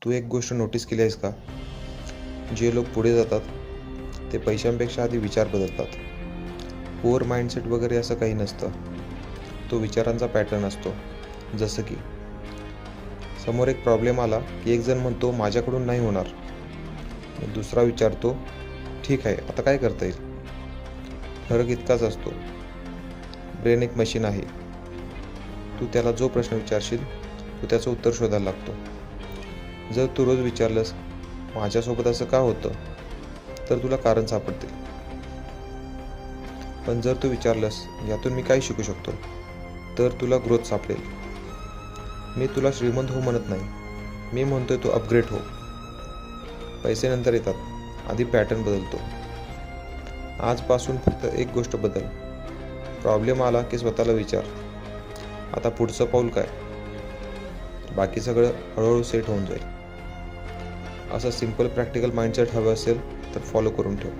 तू एक गोष्ट नोटीस केली आहेस का? जे लोक पुढे जातात ते पैशांपेक्षा आधी विचार बदलतात. पोअर माइंडसेट वगैरे असं काही नसतं. तो विचारांचा पॅटर्न असतो. जसं की समोर एक प्रॉब्लेम आला की एक जण म्हणतो माझ्याकडून नाही होणार. मग दुसरा विचारतो ठीक आहे, आता काय करता येईल? फरक इतकाच असतो. ब्रेन एक मशीन आहे. तू त्याला जो प्रश्न विचारशील तो त्याचं उत्तर शोधायला लागतो. जर तू रोज विचारलंस माझ्यासोबत असं का होतं, तर तुला कारण सापडतील. पण जर तू विचारलंस यातून मी काय शिकू शकतो, तर तुला ग्रोथ सापडेल. मी तुला श्रीमंत हो म्हणत नाही, मी म्हणतोय तू अपग्रेड हो. पैसे नंतर येतात, आधी पॅटर्न बदलतो. आजपासून फक्त एक गोष्ट बदल. प्रॉब्लेम आला की स्वतःला विचार आता पुढचं पाऊल काय. बाकी सगळं हळूहळू सेट होऊन जाईल. असं सिम्पल प्रॅक्टिकल माइंडसेट हवं असेल तर फॉलो करून ठेव.